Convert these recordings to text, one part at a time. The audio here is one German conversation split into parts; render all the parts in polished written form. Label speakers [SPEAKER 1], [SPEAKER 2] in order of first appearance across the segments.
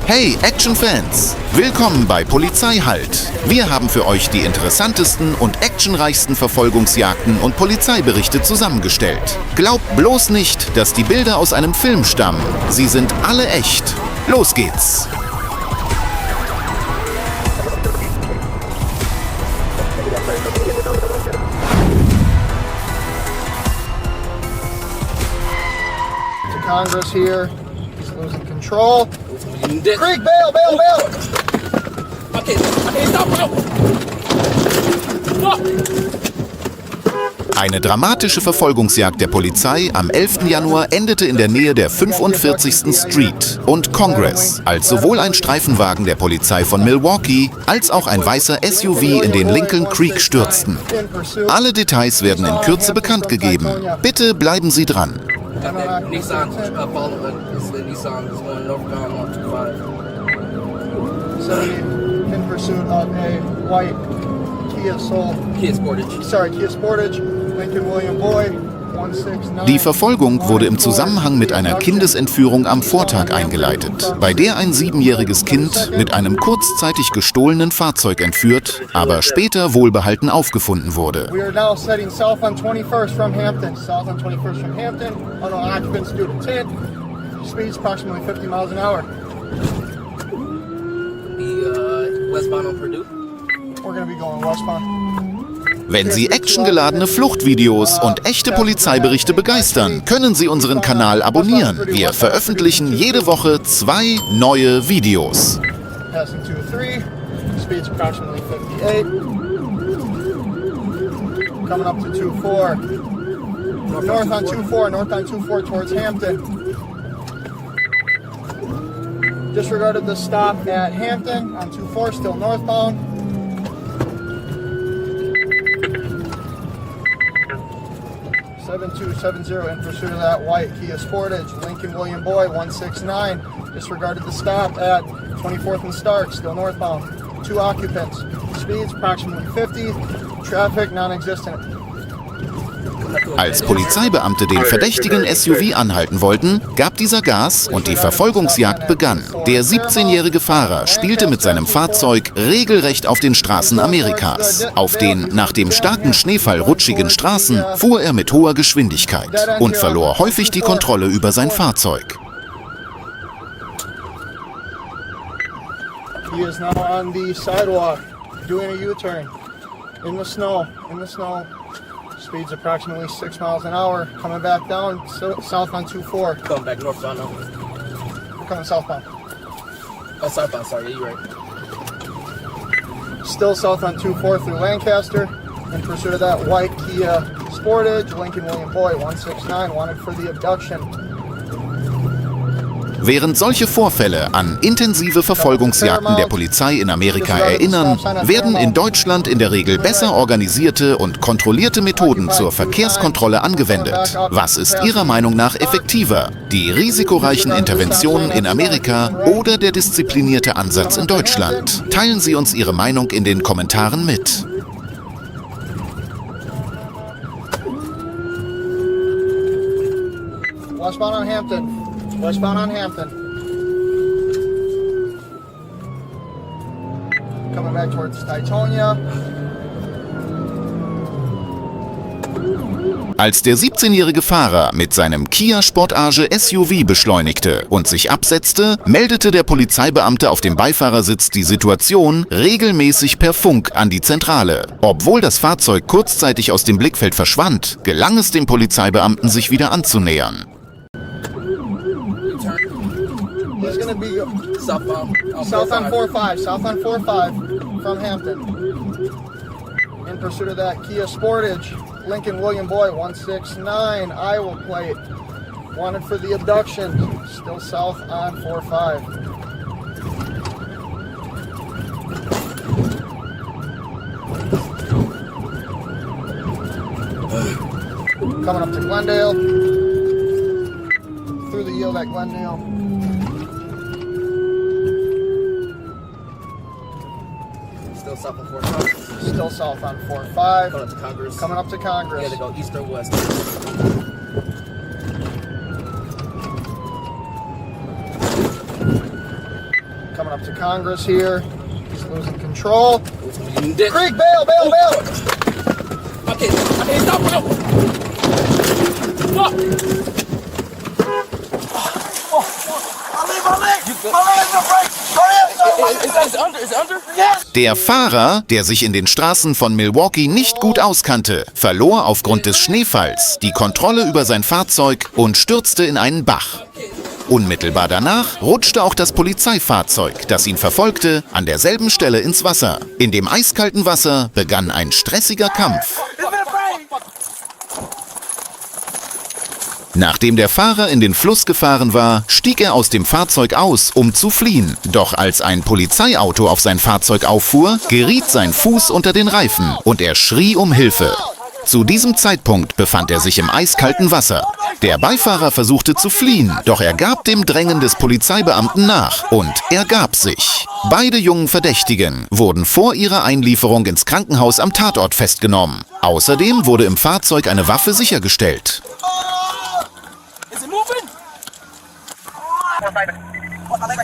[SPEAKER 1] Hey Action-Fans! Willkommen bei Polizei Halt. Wir haben für euch die interessantesten und actionreichsten Verfolgungsjagden und Polizeiberichte zusammengestellt. Glaubt bloß nicht, dass die Bilder aus einem Film stammen. Sie sind alle echt. Los geht's!
[SPEAKER 2] Congress here. He's losing control. Creek, bail!
[SPEAKER 3] Okay, stop, bro.
[SPEAKER 1] Eine dramatische Verfolgungsjagd der Polizei am 11. Januar endete in der Nähe der 45. Street und Congress, als sowohl ein Streifenwagen der Polizei von Milwaukee als auch ein weißer SUV in den Lincoln Creek stürzten. Alle Details werden in Kürze bekannt gegeben. Bitte bleiben Sie dran.
[SPEAKER 3] Nissan, Nissan is going northbound on 25.
[SPEAKER 2] 70 in pursuit of a white Kia Sportage, Lincoln William Boyd, 169.
[SPEAKER 1] Die Verfolgung wurde im Zusammenhang mit einer Kindesentführung am Vortag eingeleitet, bei der ein 7-jähriges Kind mit einem kurzzeitig gestohlenen Fahrzeug entführt, aber später wohlbehalten aufgefunden wurde.
[SPEAKER 2] We are now setting south on 21st from Hampton. Unknown occupants due to tint. Speeds approximately 50 miles an hour.
[SPEAKER 3] Westbound on Purdue.
[SPEAKER 2] We're going to be going westbound.
[SPEAKER 1] Wenn Sie actiongeladene Fluchtvideos und echte Polizeiberichte begeistern, können Sie unseren Kanal abonnieren. Wir veröffentlichen jede Woche 2 neue Videos.
[SPEAKER 2] Passing 2-3. Speeds approximately 58. Coming up to 2-4. North on 2-4 towards Hampton. Disregarded the stop at Hampton on 2-4, still northbound. in pursuit of that white Kia Sportage, Lincoln William Boyd, 169. Disregarded the stop at 24th and Stark, still northbound. 2 occupants. Speeds approximately 50. Traffic non-existent.
[SPEAKER 1] Als Polizeibeamte den verdächtigen SUV anhalten wollten, gab dieser Gas und die Verfolgungsjagd begann. Der 17-jährige Fahrer spielte mit seinem Fahrzeug regelrecht auf den Straßen Amerikas. Auf den nach dem starken Schneefall rutschigen Straßen fuhr er mit hoher Geschwindigkeit und verlor häufig die Kontrolle über sein Fahrzeug.
[SPEAKER 2] He is now on the sidewalk, doing a U-turn in the snow. Speeds approximately 6 miles an hour. Coming back down south on 2-4.
[SPEAKER 3] Coming back northbound now.
[SPEAKER 2] We're coming southbound.
[SPEAKER 3] Oh, southbound, sorry, yeah, you're right.
[SPEAKER 2] Still south on 2-4 through Lancaster. In pursuit of that white Kia Sportage, Lincoln William Boyd, 169, wanted for the abduction.
[SPEAKER 1] Während solche Vorfälle an intensive Verfolgungsjagden der Polizei in Amerika erinnern, werden in Deutschland in der Regel besser organisierte und kontrollierte Methoden zur Verkehrskontrolle angewendet. Was ist Ihrer Meinung nach effektiver? Die risikoreichen Interventionen in Amerika oder der disziplinierte Ansatz in Deutschland? Teilen Sie uns Ihre Meinung in den Kommentaren mit.
[SPEAKER 2] Westbound on Hampton. Coming back towards Titonia.
[SPEAKER 1] Als der 17-jährige Fahrer mit seinem Kia Sportage SUV beschleunigte und sich absetzte, meldete der Polizeibeamte auf dem Beifahrersitz die Situation regelmäßig per Funk an die Zentrale. Obwohl das Fahrzeug kurzzeitig aus dem Blickfeld verschwand, gelang es dem Polizeibeamten, sich wieder anzunähern.
[SPEAKER 2] He's going to be
[SPEAKER 3] Southbound on
[SPEAKER 2] south on
[SPEAKER 3] 45.
[SPEAKER 2] 4-5 from Hampton. In pursuit of that Kia Sportage, Lincoln William Boyd, 169, Iowa plate. Wanted for the abduction. Still south on 4-5. Coming up to Glendale. Through the yield at Glendale.
[SPEAKER 3] Still south on 45.
[SPEAKER 2] Still south on 4-5.
[SPEAKER 3] Coming up to Congress.
[SPEAKER 2] Coming up to Congress.
[SPEAKER 3] You had to go east or west.
[SPEAKER 2] up to Congress here. He's losing control.
[SPEAKER 3] Dick.
[SPEAKER 2] Creek, bail, bail, bail!
[SPEAKER 3] Okay, stop, bro. Fuck. Is it under?
[SPEAKER 1] Der Fahrer, der sich in den Straßen von Milwaukee nicht gut auskannte, verlor aufgrund des Schneefalls die Kontrolle über sein Fahrzeug und stürzte in einen Bach. Unmittelbar danach rutschte auch das Polizeifahrzeug, das ihn verfolgte, an derselben Stelle ins Wasser. In dem eiskalten Wasser begann ein stressiger Kampf. Nachdem der Fahrer in den Fluss gefahren war, stieg er aus dem Fahrzeug aus, um zu fliehen. Doch als ein Polizeiauto auf sein Fahrzeug auffuhr, geriet sein Fuß unter den Reifen und er schrie um Hilfe. Zu diesem Zeitpunkt befand er sich im eiskalten Wasser. Der Beifahrer versuchte zu fliehen, doch er gab dem Drängen des Polizeibeamten nach und ergab sich. Beide jungen Verdächtigen wurden vor ihrer Einlieferung ins Krankenhaus am Tatort festgenommen. Außerdem wurde im Fahrzeug eine Waffe sichergestellt.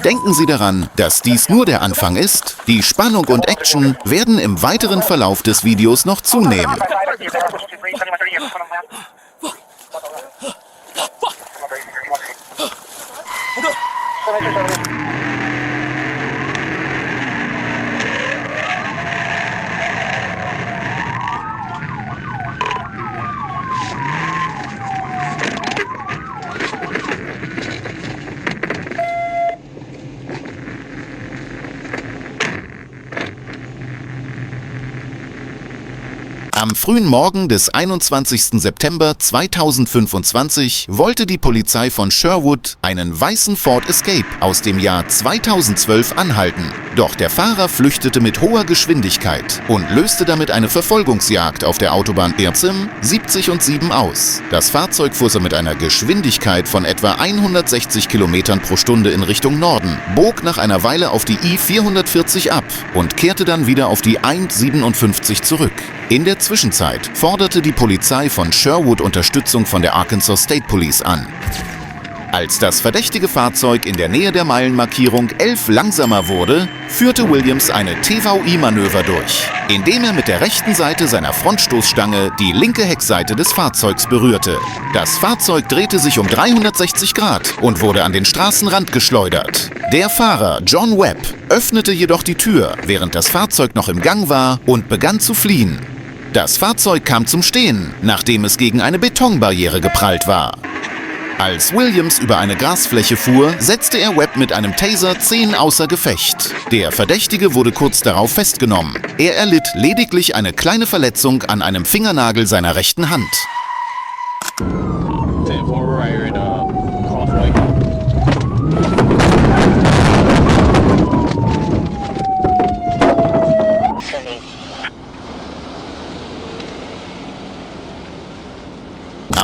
[SPEAKER 1] Denken Sie daran, dass dies nur der Anfang ist. Die Spannung und Action werden im weiteren Verlauf des Videos noch zunehmen. Am frühen Morgen des 21. September 2025 wollte die Polizei von Sherwood einen weißen Ford Escape aus dem Jahr 2012 anhalten. Doch der Fahrer flüchtete mit hoher Geschwindigkeit und löste damit eine Verfolgungsjagd auf der Autobahn Irzim 70 und 7 aus. Das Fahrzeug fuhr so mit einer Geschwindigkeit von etwa 160 Kilometern pro Stunde in Richtung Norden, bog nach einer Weile auf die I-440 ab und kehrte dann wieder auf die I-57 zurück. In der Zwischenzeit forderte die Polizei von Sherwood Unterstützung von der Arkansas State Police an. Als das verdächtige Fahrzeug in der Nähe der Meilenmarkierung 11 langsamer wurde, führte Williams eine TVI-Manöver durch, indem er mit der rechten Seite seiner Frontstoßstange die linke Heckseite des Fahrzeugs berührte. Das Fahrzeug drehte sich um 360 Grad und wurde an den Straßenrand geschleudert. Der Fahrer, John Webb, öffnete jedoch die Tür, während das Fahrzeug noch im Gang war, und begann zu fliehen. Das Fahrzeug kam zum Stehen, nachdem es gegen eine Betonbarriere geprallt war. Als Williams über eine Grasfläche fuhr, setzte er Webb mit einem Taser 10 außer Gefecht. Der Verdächtige wurde kurz darauf festgenommen. Er erlitt lediglich eine kleine Verletzung an einem Fingernagel seiner rechten Hand.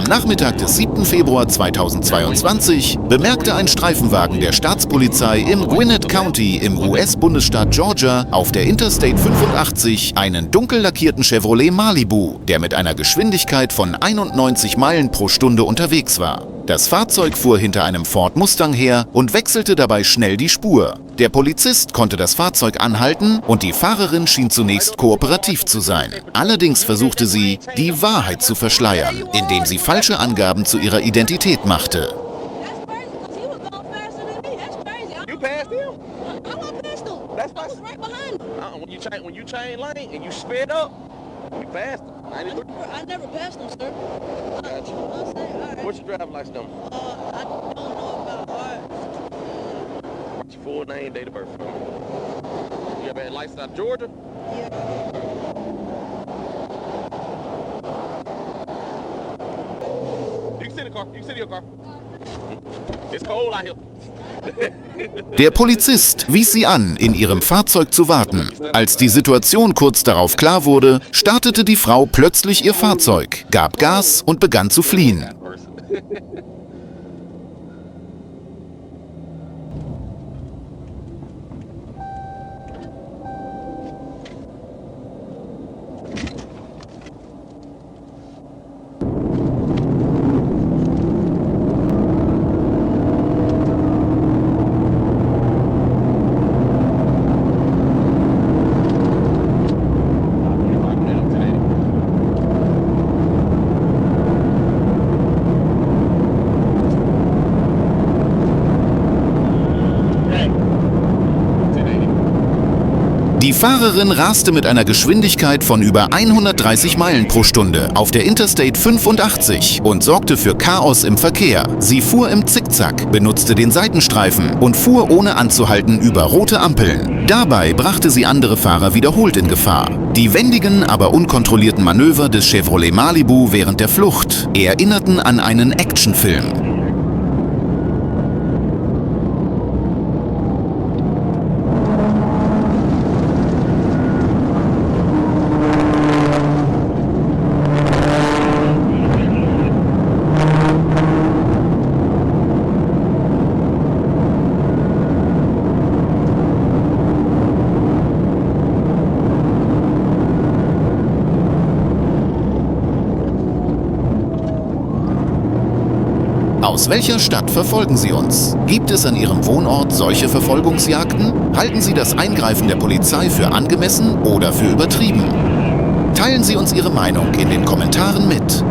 [SPEAKER 1] Am Nachmittag des 7. Februar 2022 bemerkte ein Streifenwagen der Staatspolizei im Gwinnett County im US-Bundesstaat Georgia auf der Interstate 85 einen dunkel lackierten Chevrolet Malibu, der mit einer Geschwindigkeit von 91 Meilen pro Stunde unterwegs war. Das Fahrzeug fuhr hinter einem Ford Mustang her und wechselte dabei schnell die Spur. Der Polizist konnte das Fahrzeug anhalten und die Fahrerin schien zunächst kooperativ zu sein. Allerdings versuchte sie, die Wahrheit zu verschleiern, indem sie falsche Angaben zu ihrer Identität machte.
[SPEAKER 4] I never passed them, sir.
[SPEAKER 5] Gotcha. What's your driver's license number?
[SPEAKER 4] I don't know about art.
[SPEAKER 5] What's your full name, date of birth? You have a license out of Georgia?
[SPEAKER 4] Yeah.
[SPEAKER 5] You can sit in the car. You can sit in your car. It's cold out here.
[SPEAKER 1] Der Polizist wies sie an, in ihrem Fahrzeug zu warten. Als die Situation kurz darauf klar wurde, startete die Frau plötzlich ihr Fahrzeug, gab Gas und begann zu fliehen. Die Fahrerin raste mit einer Geschwindigkeit von über 130 Meilen pro Stunde auf der Interstate 85 und sorgte für Chaos im Verkehr. Sie fuhr im Zickzack, benutzte den Seitenstreifen und fuhr ohne anzuhalten über rote Ampeln. Dabei brachte sie andere Fahrer wiederholt in Gefahr. Die wendigen, aber unkontrollierten Manöver des Chevrolet Malibu während der Flucht erinnerten an einen Actionfilm. Aus welcher Stadt verfolgen Sie uns? Gibt es an Ihrem Wohnort solche Verfolgungsjagden? Halten Sie das Eingreifen der Polizei für angemessen oder für übertrieben? Teilen Sie uns Ihre Meinung in den Kommentaren mit.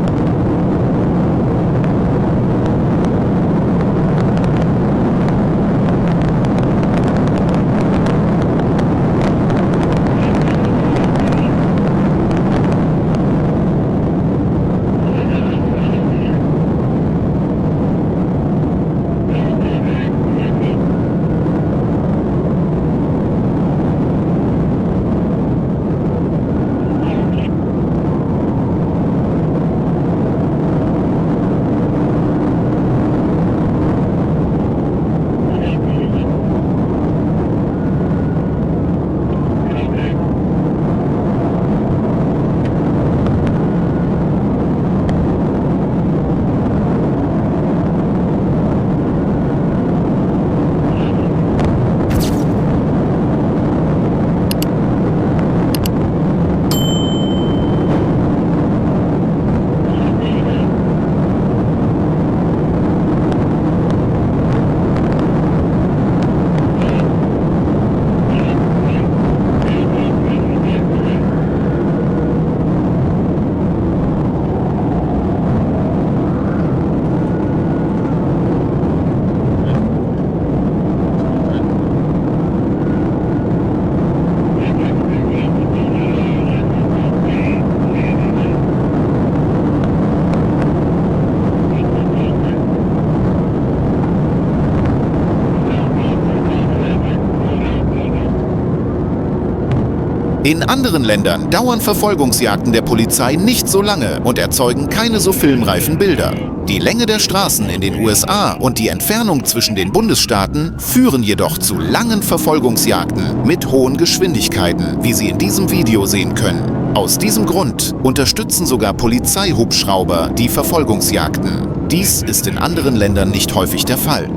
[SPEAKER 1] In anderen Ländern dauern Verfolgungsjagden der Polizei nicht so lange und erzeugen keine so filmreifen Bilder. Die Länge der Straßen in den USA und die Entfernung zwischen den Bundesstaaten führen jedoch zu langen Verfolgungsjagden mit hohen Geschwindigkeiten, wie Sie in diesem Video sehen können. Aus diesem Grund unterstützen sogar Polizeihubschrauber die Verfolgungsjagden. Dies ist in anderen Ländern nicht häufig der Fall.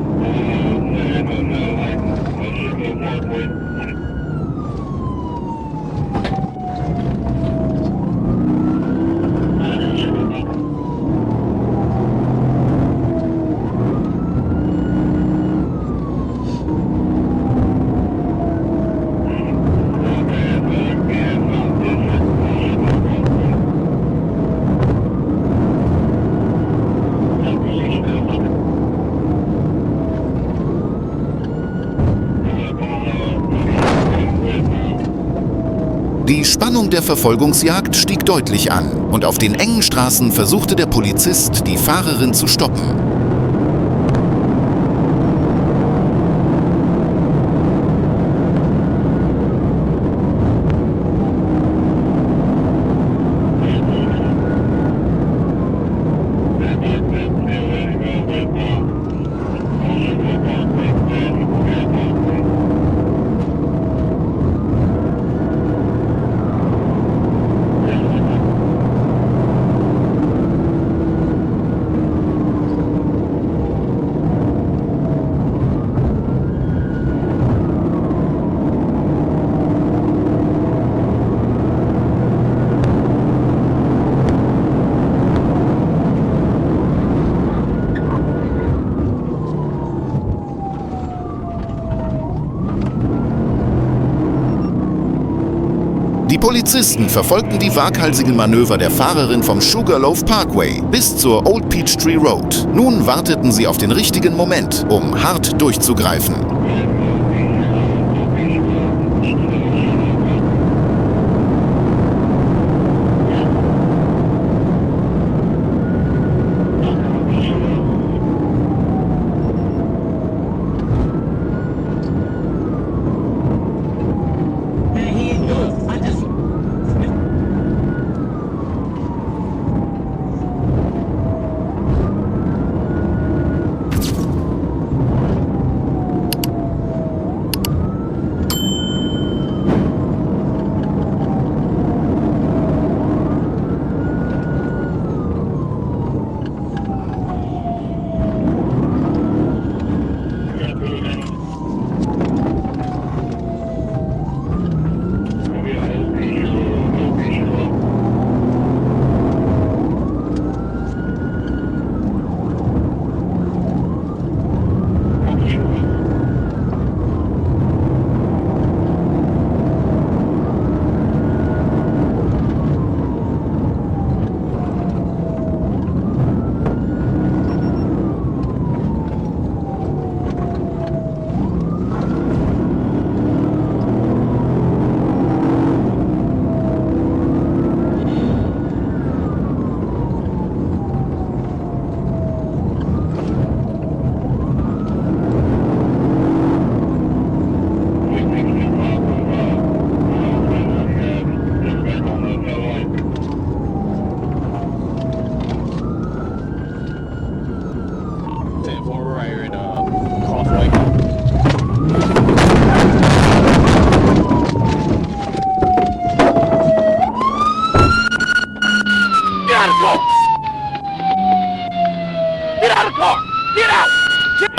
[SPEAKER 1] Die Spannung der Verfolgungsjagd stieg deutlich an und auf den engen Straßen versuchte der Polizist, die Fahrerin zu stoppen. Die Polizisten verfolgten die waghalsigen Manöver der Fahrerin vom Sugarloaf Parkway bis zur Old Peachtree Road. Nun warteten sie auf den richtigen Moment, um hart durchzugreifen.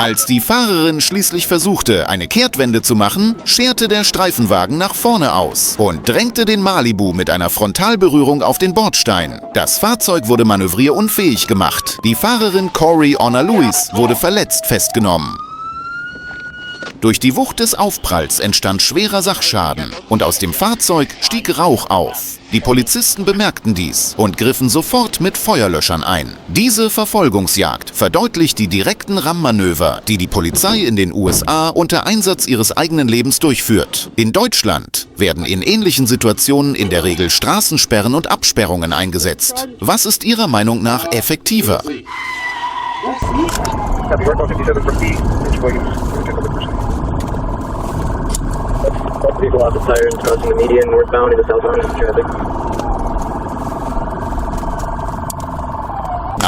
[SPEAKER 1] Als die Fahrerin schließlich versuchte, eine Kehrtwende zu machen, scherte der Streifenwagen nach vorne aus und drängte den Malibu mit einer Frontalberührung auf den Bordstein. Das Fahrzeug wurde manövrierunfähig gemacht. Die Fahrerin Corey Honor-Lewis wurde verletzt festgenommen. Durch die Wucht des Aufpralls entstand schwerer Sachschaden und aus dem Fahrzeug stieg Rauch auf. Die Polizisten bemerkten dies und griffen sofort mit Feuerlöschern ein. Diese Verfolgungsjagd verdeutlicht die direkten Rammmanöver, die die Polizei in den USA unter Einsatz ihres eigenen Lebens durchführt. In Deutschland werden in ähnlichen Situationen in der Regel Straßensperren und Absperrungen eingesetzt. Was ist Ihrer Meinung nach effektiver?
[SPEAKER 6] Vehicle off the tires crossing the median northbound into southbound traffic.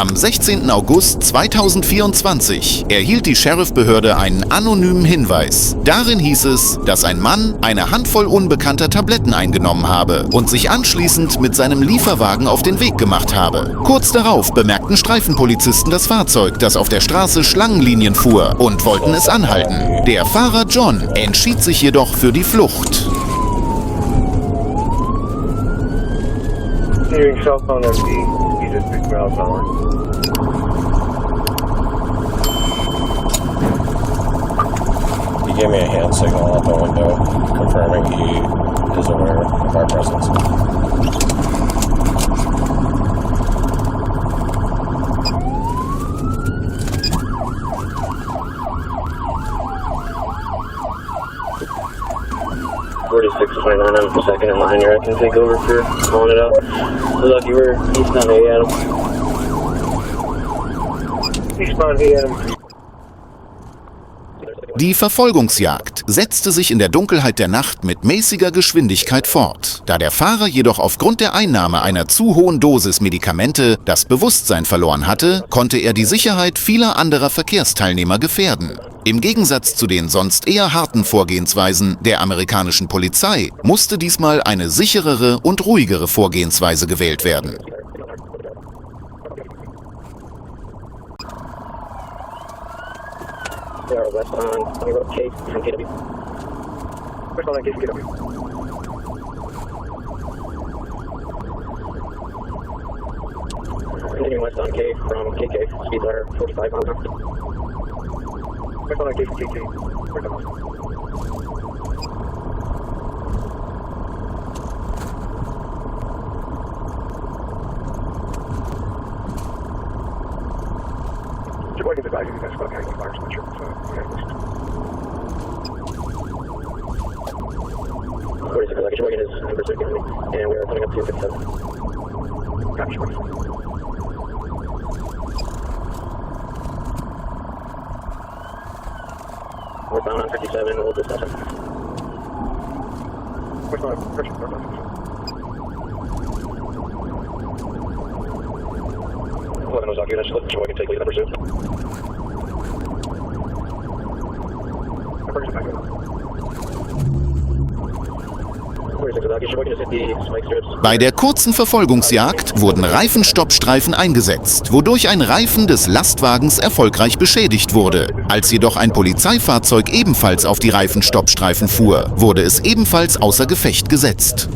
[SPEAKER 1] Am 16. August 2024 erhielt die Sheriffbehörde einen anonymen Hinweis. Darin hieß es, dass ein Mann eine Handvoll unbekannter Tabletten eingenommen habe und sich anschließend mit seinem Lieferwagen auf den Weg gemacht habe. Kurz darauf bemerkten Streifenpolizisten das Fahrzeug, das auf der Straße Schlangenlinien fuhr, und wollten es anhalten. Der Fahrer John entschied sich jedoch für die Flucht.
[SPEAKER 7] He gave me a hand signal out the window, confirming he is aware of our presence.
[SPEAKER 6] I'm the second in line here. I can take over for calling it out. Look lucky we're eastbound A Adam. Eastbound A Adam.
[SPEAKER 1] Die Verfolgungsjagd setzte sich in der Dunkelheit der Nacht mit mäßiger Geschwindigkeit fort. Da der Fahrer jedoch aufgrund der Einnahme einer zu hohen Dosis Medikamente das Bewusstsein verloren hatte, konnte er die Sicherheit vieler anderer Verkehrsteilnehmer gefährden. Im Gegensatz zu den sonst eher harten Vorgehensweisen der amerikanischen Polizei musste diesmal eine sicherere und ruhigere Vorgehensweise gewählt werden.
[SPEAKER 6] They are westbound County Road K from KW. Westbound on K from KW. Continuing west on K from KK. Speeds are 45 miles an hour. Westbound on K from KK. Sheboygan is in pursuit behind me, and we are coming up to 57. Copy, Sheboygan. Northbound on 57, we'll dispatch him. Northbound on 57. Well, those documents, Sheboygan, take lead in pursuit.
[SPEAKER 1] Bei der kurzen Verfolgungsjagd wurden Reifenstoppstreifen eingesetzt, wodurch ein Reifen des Lastwagens erfolgreich beschädigt wurde. Als jedoch ein Polizeifahrzeug ebenfalls auf die Reifenstoppstreifen fuhr, wurde es ebenfalls außer Gefecht gesetzt.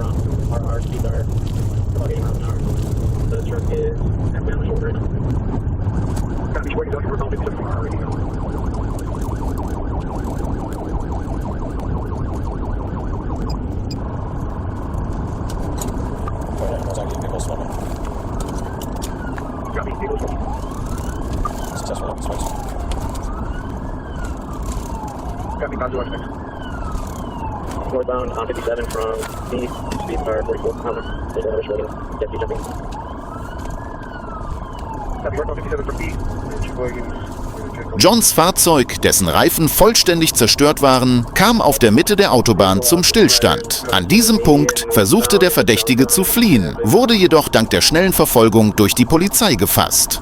[SPEAKER 6] Northbound on 57 from the speed car 44. Deputy jumping.
[SPEAKER 1] Johns Fahrzeug, dessen Reifen vollständig zerstört waren, kam auf der Mitte der Autobahn zum Stillstand. An diesem Punkt versuchte der Verdächtige zu fliehen, wurde jedoch dank der schnellen Verfolgung durch die Polizei gefasst.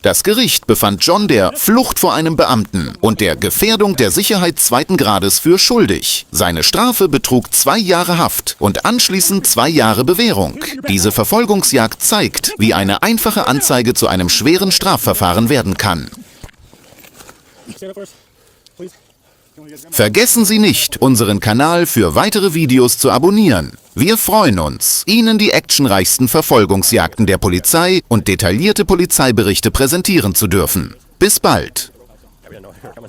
[SPEAKER 1] Das Gericht befand John der Flucht vor einem Beamten und der Gefährdung der Sicherheit 2. Grades für schuldig. Seine Strafe betrug 2 Jahre Haft und anschließend 2 Jahre Bewährung. Diese Verfolgungsjagd zeigt, wie eine einfache Anzeige zu einem schweren Strafverfahren werden kann. Vergessen Sie nicht, unseren Kanal für weitere Videos zu abonnieren. Wir freuen uns, Ihnen die actionreichsten Verfolgungsjagden der Polizei und detaillierte Polizeiberichte präsentieren zu dürfen. Bis bald!